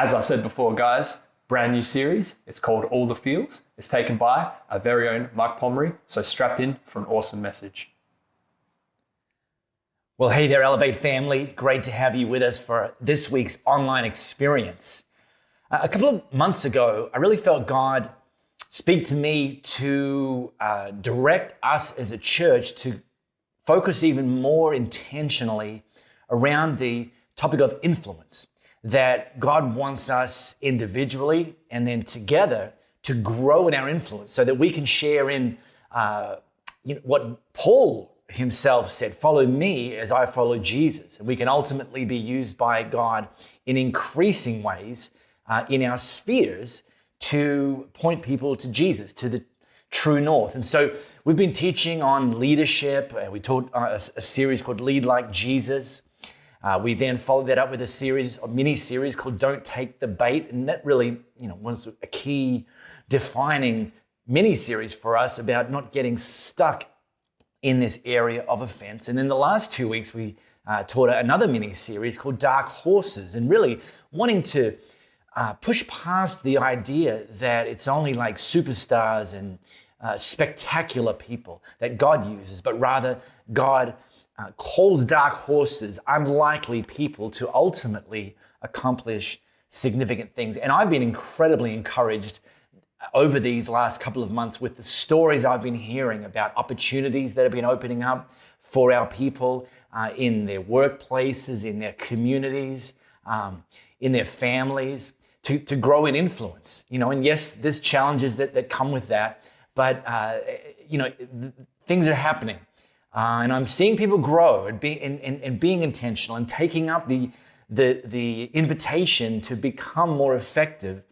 As I said before, guys, brand new series. It's called All the Feels. It's taken by our very own Mike Pomery. So strap in for an awesome message. Well, hey there, Elevate family. Great to have you with us for this week's online experience. A couple of months ago, I really felt God speak to me to direct us as a church to focus even more intentionally around the topic of influence. That God wants us individually and then together to grow in our influence so that we can share in what Paul himself said, follow me as I follow Jesus. And we can ultimately be used by God in increasing ways in our spheres to point people to Jesus, to the true north. And so we've been teaching on leadership. We taught a series called Lead Like Jesus. We then followed that up with a mini-series called Don't Take the Bait. And that really, was a key defining mini-series for us about not getting stuck in this area of offense. And in the last 2 weeks, we taught another mini-series called Dark Horses, and really wanting to push past the idea that it's only like superstars and spectacular people that God uses, but rather God calls dark horses, unlikely people to ultimately accomplish significant things. And I've been incredibly encouraged over these last couple of months with the stories I've been hearing about opportunities that have been opening up for our people in their workplaces, in their communities, in their families, to grow in influence. And yes, there's challenges that come with that, but things are happening. And I'm seeing people grow and being intentional and taking up the invitation to become more effective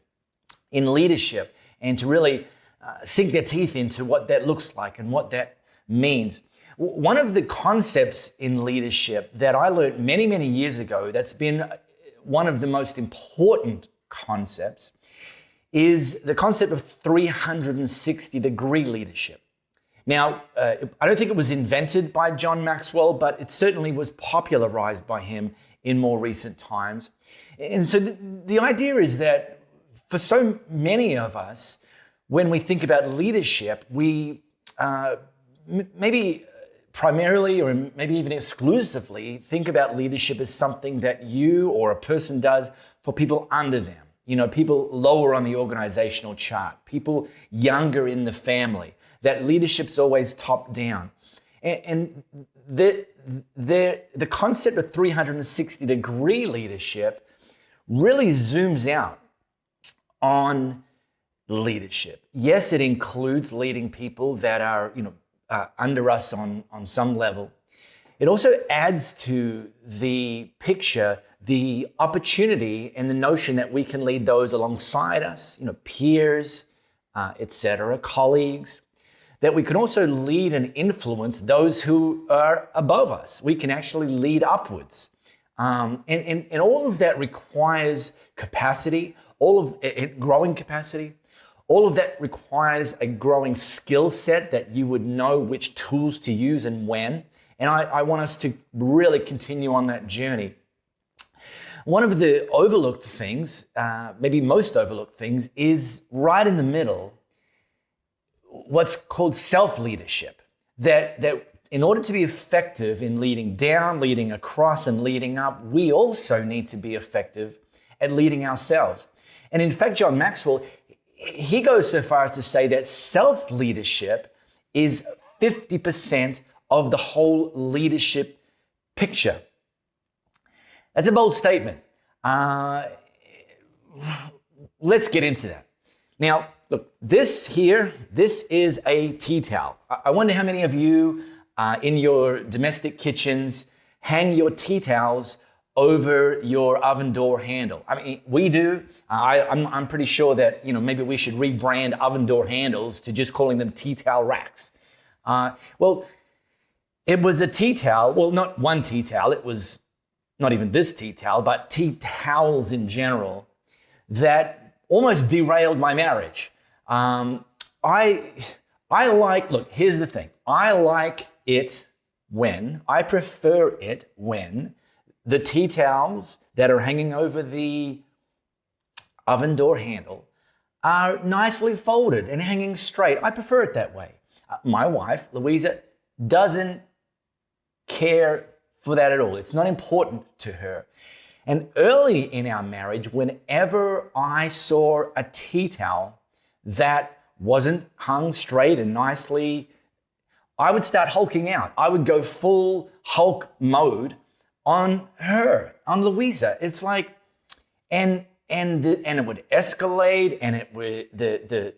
in leadership and to really sink their teeth into what that looks like and what that means. One of the concepts in leadership that I learned many, many years ago that's been one of the most important concepts is the concept of 360-degree leadership. Now, I don't think it was invented by John Maxwell, but it certainly was popularized by him in more recent times. And so the idea is that for so many of us, when we think about leadership, we maybe primarily or maybe even exclusively think about leadership as something that you or a person does for people under them. People lower on the organizational chart, people younger in the family. That leadership's always top down. And the concept of 360-degree leadership really zooms out on leadership. Yes, it includes leading people that are, under us on some level. It also adds to the picture the opportunity and the notion that we can lead those alongside us, peers, etc., colleagues, that we can also lead and influence those who are above us. We can actually lead upwards. And all of that requires capacity, all of it, growing capacity. All of that requires a growing skill set that you would know which tools to use and when. And I want us to really continue on that journey. One of the overlooked things, maybe most overlooked things, is right in the middle, what's called self-leadership. That in order to be effective in leading down, leading across, and leading up, we also need to be effective at leading ourselves. And in fact, John Maxwell, he goes so far as to say that self-leadership is 50% of the whole leadership picture. That's a bold statement. Let's get into that. Now, look, this is a tea towel. I wonder how many of you in your domestic kitchens hang your tea towels over your oven door handle. I mean, we do. I'm pretty sure that, maybe we should rebrand oven door handles to just calling them tea towel racks. Well, it was a tea towel. Well, not one tea towel. It was not even this tea towel, but tea towels in general that almost derailed my marriage. Look, here's the thing. I prefer it when the tea towels that are hanging over the oven door handle are nicely folded and hanging straight. I prefer it that way. My wife, Louisa, doesn't care for that at all. It's not important to her. And early in our marriage, whenever I saw a tea towel that wasn't hung straight and nicely, I would start hulking out. I would go full Hulk mode on her, on Louisa. It's like, and it would escalate, and it would the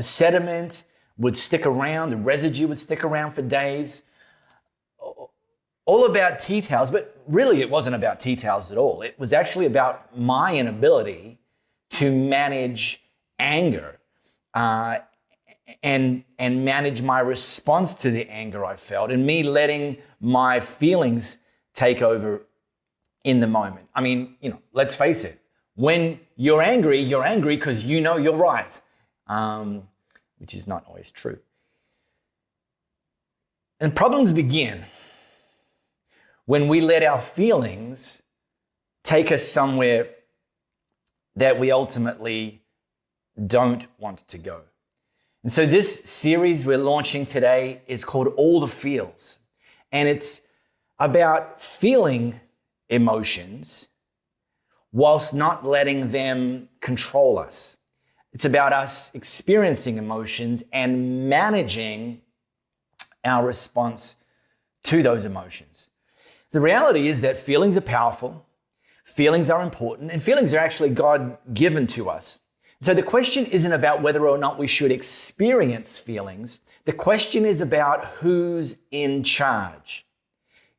sediment would stick around, the residue would stick around for days. All about tea towels, but really it wasn't about tea towels at all. It was actually about my inability to manage anger and manage my response to the anger I felt, and me letting my feelings take over in the moment. I mean, let's face it. When you're angry because you know you're right, which is not always true. And problems begin when we let our feelings take us somewhere that we ultimately don't want to go. And so this series we're launching today is called All the Feels. And it's about feeling emotions whilst not letting them control us. It's about us experiencing emotions and managing our response to those emotions. The reality is that feelings are powerful, feelings are important, and feelings are actually God-given to us. So the question isn't about whether or not we should experience feelings. The question is about who's in charge,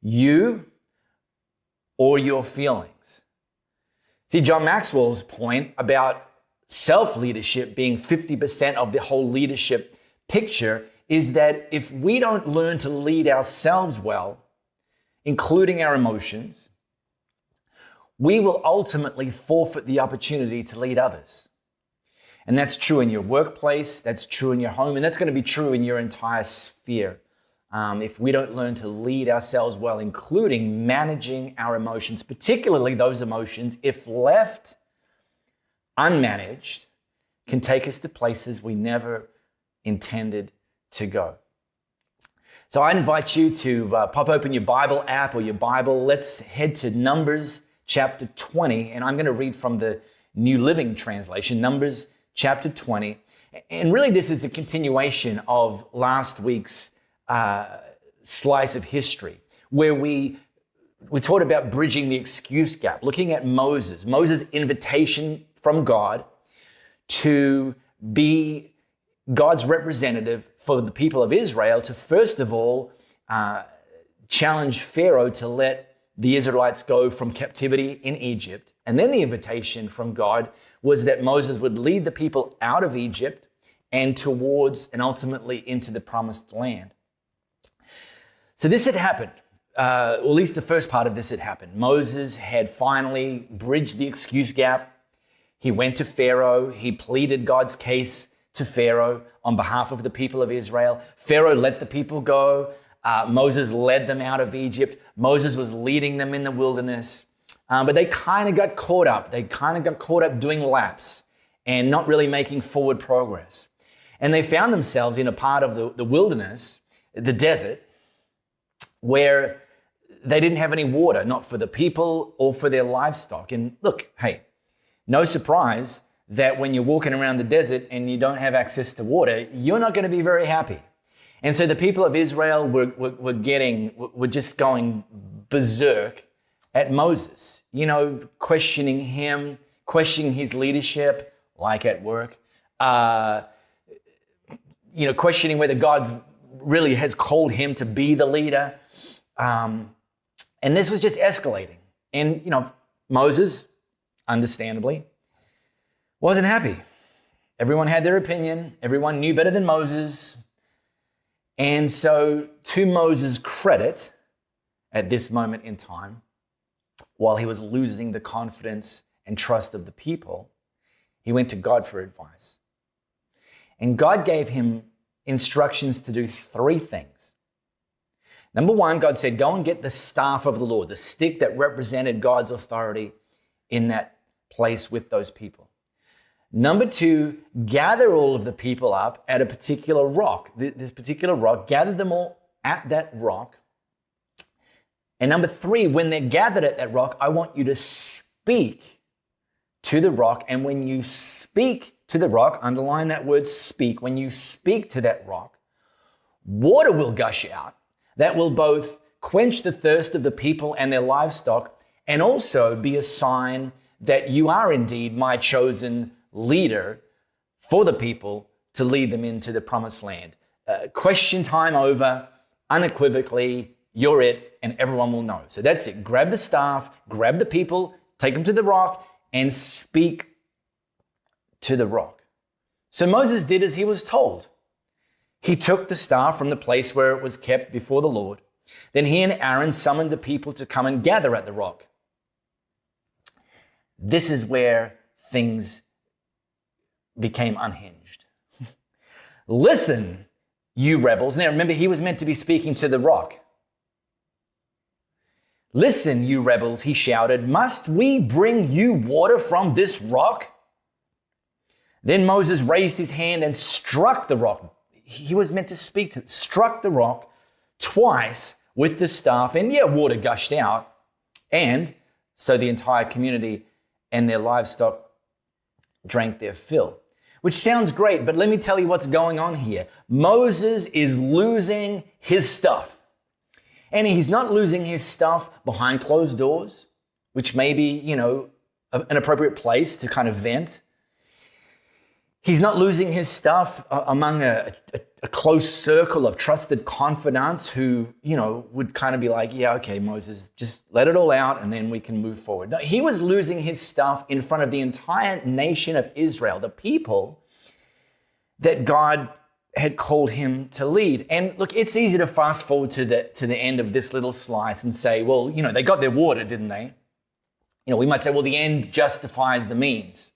you or your feelings. See, John Maxwell's point about self-leadership being 50% of the whole leadership picture is that if we don't learn to lead ourselves well, including our emotions, we will ultimately forfeit the opportunity to lead others. And that's true in your workplace, that's true in your home, and that's going to be true in your entire sphere. If we don't learn to lead ourselves well, including managing our emotions, particularly those emotions, if left unmanaged, can take us to places we never intended to go. So I invite you to pop open your Bible app or your Bible. Let's head to Numbers chapter 20, and I'm going to read from the New Living Translation, Numbers chapter 20. And really this is a continuation of last week's slice of history, where we taught about bridging the excuse gap, looking at Moses' invitation from God to be God's representative for the people of Israel to first of all challenge Pharaoh to let the Israelites go from captivity in Egypt. And then the invitation from God was that Moses would lead the people out of Egypt and towards and ultimately into the promised land. So this had happened, or at least the first part of this had happened. Moses had finally bridged the excuse gap. He went to Pharaoh. He pleaded God's case to Pharaoh on behalf of the people of Israel. Pharaoh let the people go. Moses led them out of Egypt. Moses was leading them in the wilderness. But they kind of got caught up. They kind of got caught up doing laps and not really making forward progress. And they found themselves in a part of the wilderness, the desert, where they didn't have any water, not for the people or for their livestock. And look, hey, no surprise that when you're walking around the desert and you don't have access to water, you're not going to be very happy. And so the people of Israel were just going berserk at Moses, questioning him, questioning his leadership, like at work, questioning whether God's really has called him to be the leader. And this was just escalating. And, Moses, understandably, wasn't happy. Everyone had their opinion. Everyone knew better than Moses. And so to Moses' credit, at this moment in time, while he was losing the confidence and trust of the people, he went to God for advice. And God gave him instructions to do three things. Number one, God said, go and get the staff of the Lord, the stick that represented God's authority in that place with those people. Number two, gather all of the people up at a particular rock. This particular rock, gather them all at that rock. And number three, when they're gathered at that rock, I want you to speak to the rock. And when you speak to the rock, underline that word speak, when you speak to that rock, water will gush out that will both quench the thirst of the people and their livestock, and also be a sign that you are indeed my chosen leader for the people to lead them into the promised land. Question time over, unequivocally, you're it, and everyone will know. So that's it. Grab the staff, grab the people, take them to the rock, and speak to the rock. So Moses did as he was told. He took the staff from the place where it was kept before the Lord. Then he and Aaron summoned the people to come and gather at the rock. This is where things became unhinged. Listen, you rebels. Now remember, he was meant to be speaking to the rock. Listen, you rebels, he shouted, must we bring you water from this rock? Then Moses raised his hand and struck the rock. He was meant to speak to, struck the rock twice with the staff, and water gushed out. And so the entire community and their livestock drank their fill. Which sounds great, but let me tell you what's going on here. Moses is losing his stuff. And he's not losing his stuff behind closed doors, which may be, an appropriate place to kind of vent. He's not losing his stuff among a close circle of trusted confidants who, would kind of be like, yeah, okay, Moses, just let it all out and then we can move forward. No, he was losing his stuff in front of the entire nation of Israel, the people that God had called him to lead. And look, it's easy to fast forward to the end of this little slice and say, well, they got their water, didn't they? We might say, well, the end justifies the means.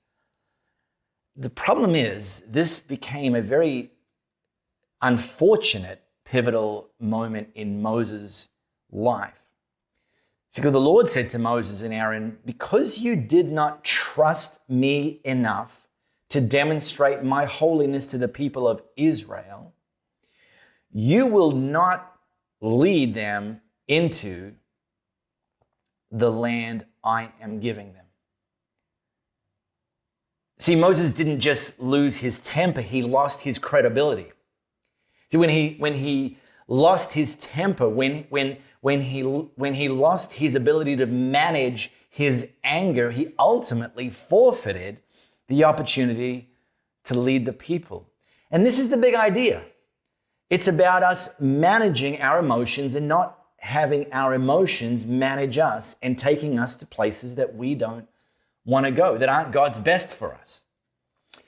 The problem is this became a very unfortunate, pivotal moment in Moses' life. See, the Lord said to Moses and Aaron, because you did not trust me enough to demonstrate my holiness to the people of Israel, you will not lead them into the land I am giving them. See, Moses didn't just lose his temper, he lost his credibility. See, when he lost his temper, when he lost his ability to manage his anger, he ultimately forfeited the opportunity to lead the people. And this is the big idea. It's about us managing our emotions and not having our emotions manage us and taking us to places that we don't want to go, that aren't God's best for us.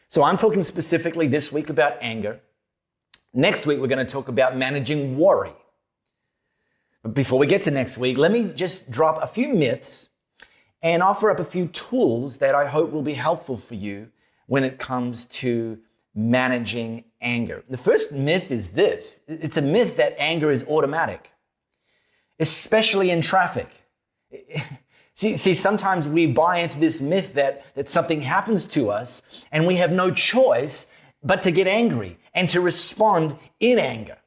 So I'm talking specifically this week about anger. Next week, we're going to talk about managing worry. But before we get to next week, let me just drop a few myths and offer up a few tools that I hope will be helpful for you when it comes to managing anger. The first myth is this. It's a myth that anger is automatic, especially in traffic. See, sometimes we buy into this myth that something happens to us and we have no choice but to get angry and to respond in anger.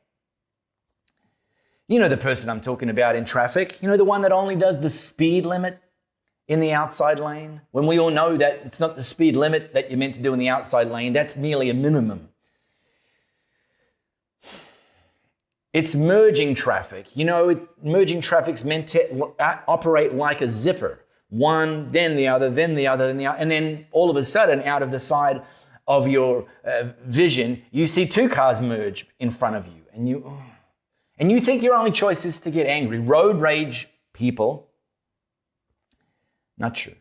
You know the person I'm talking about in traffic, the one that only does the speed limit in the outside lane, when we all know that it's not the speed limit that you're meant to do in the outside lane, that's merely a minimum. It's merging traffic. Merging traffic's meant to operate like a zipper. One, then the other, then the other, then the other. And then all of a sudden, out of the side of your vision, you see two cars merge in front of you. And you think your only choice is to get angry. Road rage people. Not true.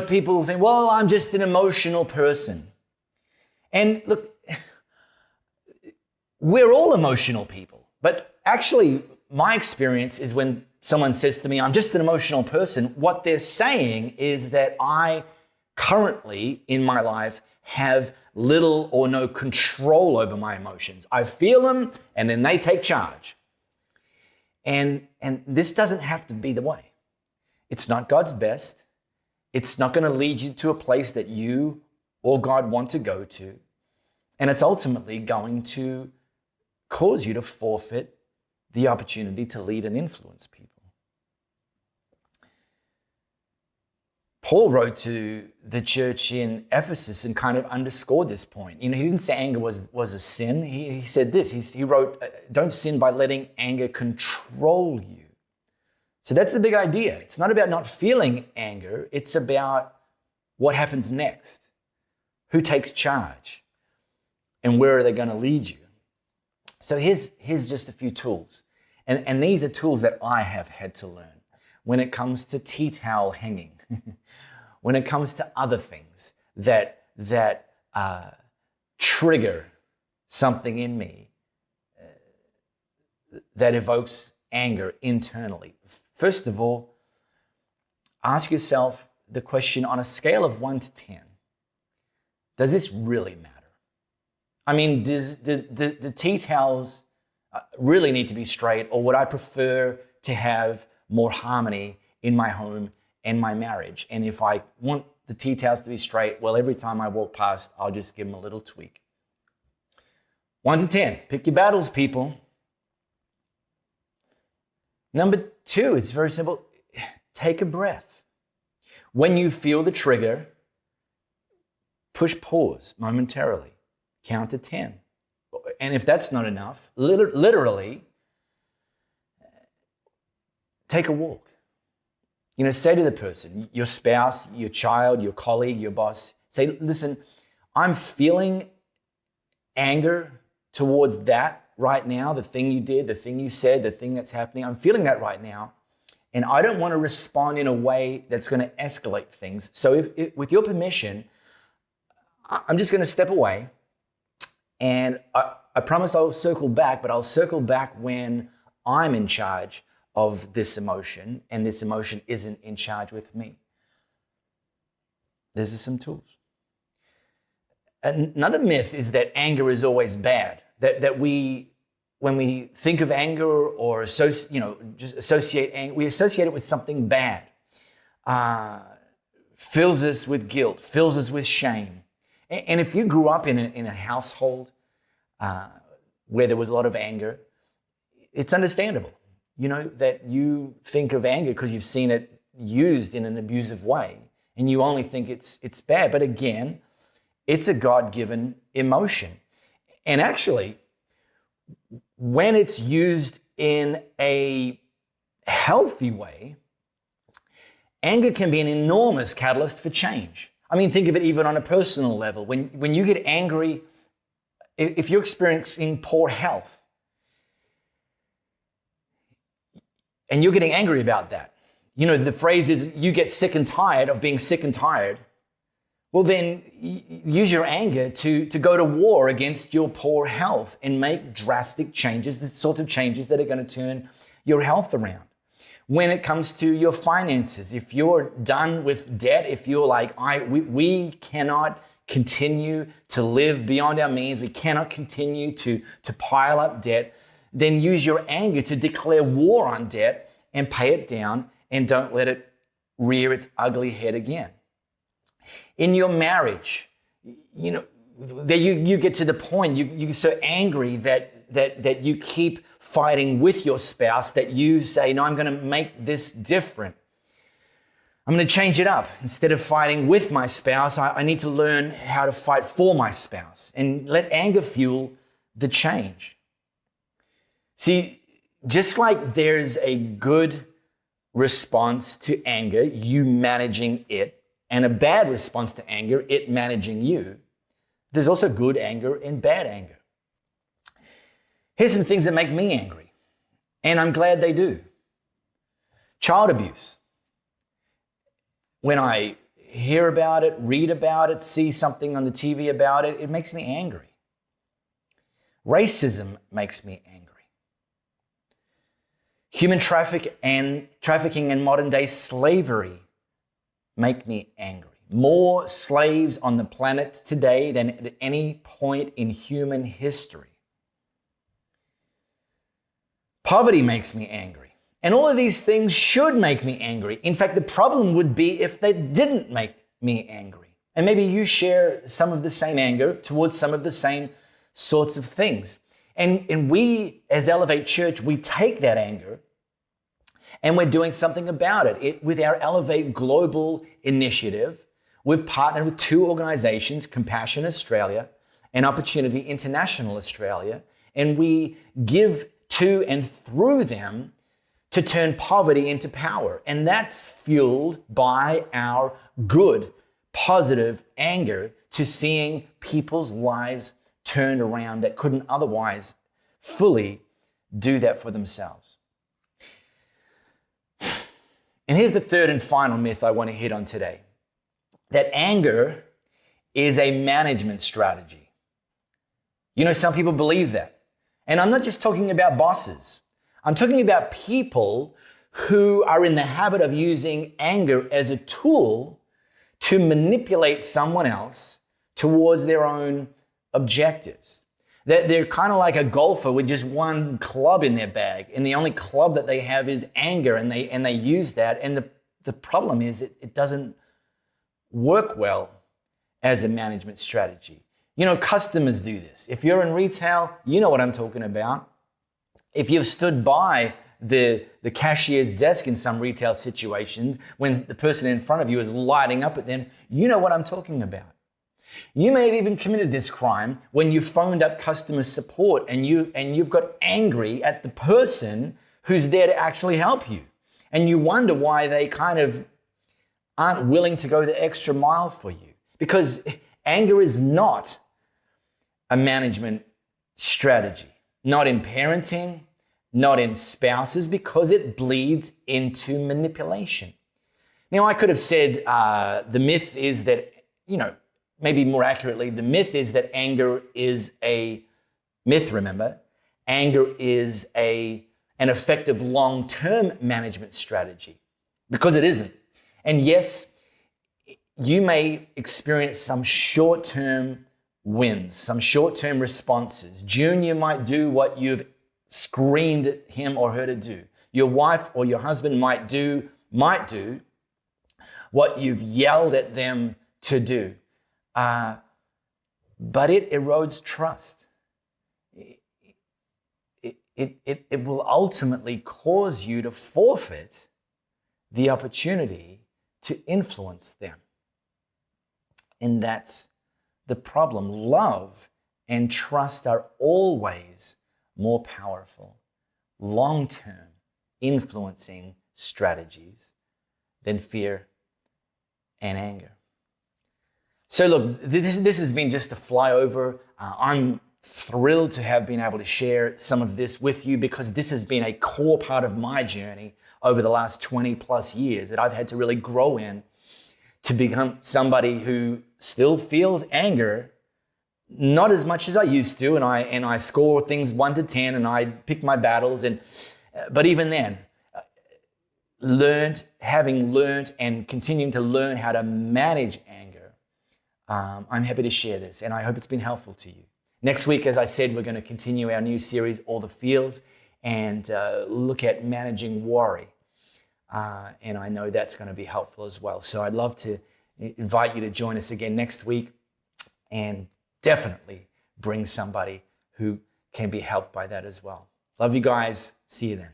People think, well, I'm just an emotional person. And look, we're all emotional people. But actually, my experience is when someone says to me, I'm just an emotional person, what they're saying is that I currently in my life have little or no control over my emotions. I feel them and then they take charge. And this doesn't have to be the way. It's not God's best. It's not going to lead you to a place that you or God want to go to. And it's ultimately going to cause you to forfeit the opportunity to lead and influence people. Paul wrote to the church in Ephesus and kind of underscored this point. He didn't say anger was a sin. He said this. He wrote, don't sin by letting anger control you. So that's the big idea. It's not about not feeling anger. It's about what happens next. Who takes charge? And where are they going to lead you? So here's just a few tools. And these are tools that I have had to learn when it comes to tea towel hanging, when it comes to other things that trigger something in me that evokes anger internally. First of all, ask yourself the question on a scale of 1 to 10. Does this really matter? I mean, do tea towels really need to be straight, or would I prefer to have more harmony in my home and my marriage? And if I want the tea towels to be straight, well, every time I walk past, I'll just give them a little tweak. 1 to 10, pick your battles, people. Number 2, it's very simple. Take a breath. When you feel the trigger, push pause momentarily. Count to 10. And if that's not enough, literally, take a walk. Say to the person, your spouse, your child, your colleague, your boss, say, listen, I'm feeling anger towards that right now, the thing you did, the thing you said, the thing that's happening. I'm feeling that right now. And I don't want to respond in a way that's going to escalate things. So if with your permission, I'm just going to step away. And I promise I'll circle back, but I'll circle back when I'm in charge of this emotion and this emotion isn't in charge with me. These are some tools. Another myth is that anger is always bad. That when we think of anger or just associate anger, we associate it with something bad. Fills us with guilt, fills us with shame. And if you grew up in a household where there was a lot of anger, it's understandable, that you think of anger because you've seen it used in an abusive way, and you only think it's bad. But again, it's a God-given emotion. And actually, when it's used in a healthy way, anger can be an enormous catalyst for change. I mean, think of it even on a personal level. When you get angry, if you're experiencing poor health, and you're getting angry about that, the phrase is you get sick and tired of being sick and tired. Well, then use your anger to go to war against your poor health and make drastic changes, the sort of changes that are going to turn your health around. When it comes to your finances, if you're done with debt, if you're like, we cannot continue to live beyond our means, we cannot continue to pile up debt, then use your anger to declare war on debt and pay it down, and don't let it rear its ugly head again. In your marriage, that you get to the point, you get so angry that you keep fighting with your spouse, that you say, no, I'm going to make this different. I'm going to change it up. Instead of fighting with my spouse, I need to learn how to fight for my spouse, and let anger fuel the change. See, just like there's a good response to anger, you managing it, and a bad response to anger, it managing you, there's also good anger and bad anger. Here's some things that make me angry, and I'm glad they do. Child abuse. When I hear about it, read about it, see something on the TV about it, it makes me angry. Racism makes me angry. Human trafficking and modern day slavery make me angry. More slaves on the planet today than at any point in human history. Poverty makes me angry. And all of these things should make me angry. In fact, the problem would be if they didn't make me angry. And maybe you share some of the same anger towards some of the same sorts of things. And we, as Elevate Church, we take that anger and we're doing something about it. With our Elevate Global initiative, we've partnered with two organizations, Compassion Australia and Opportunity International Australia, and we give to and through them to turn poverty into power. And that's fueled by our good, positive anger to seeing people's lives turned around that couldn't otherwise fully do that for themselves. And here's the third and final myth I want to hit on today, that anger is a management strategy. You know, some people believe that. And I'm not just talking about bosses. I'm talking about people who are in the habit of using anger as a tool to manipulate someone else towards their own objectives. That they're kind of like a golfer with just one club in their bag, and the only club that they have is anger, and they use that. And the problem is it doesn't work well as a management strategy. You know, customers do this. If you're in retail, you know what I'm talking about. If you've stood by the cashier's desk in some retail situations when the person in front of you is lighting up at them, you know what I'm talking about. You may have even committed this crime when you phoned up customer support and you've got angry at the person who's there to actually help you. And you wonder why they kind of aren't willing to go the extra mile for you. Because anger is not a management strategy. Not in parenting, not in spouses, because it bleeds into manipulation. Now, I could have said the myth is that, maybe more accurately, the myth is that anger is a myth, remember. Anger is an effective long-term management strategy, because it isn't. And yes, you may experience some short-term wins, some short-term responses. Junior might do what you've screamed at him or her to do. Your wife or your husband might do what you've yelled at them to do. But it erodes trust. It will ultimately cause you to forfeit the opportunity to influence them. And that's the problem. Love and trust are always more powerful, long-term influencing strategies than fear and anger. So look, this has been just a flyover. I'm thrilled to have been able to share some of this with you, because this has been a core part of my journey over the last 20 plus years that I've had to really grow in to become somebody who still feels anger, not as much as I used to, and I score things 1 to 10, and I pick my battles, but even then, having learned and continuing to learn how to manage anger, I'm happy to share this, and I hope it's been helpful to you. Next week, as I said, we're going to continue our new series, All the Feels, and look at managing worry. And I know that's going to be helpful as well. So I'd love to invite you to join us again next week, and definitely bring somebody who can be helped by that as well. Love you guys. See you then.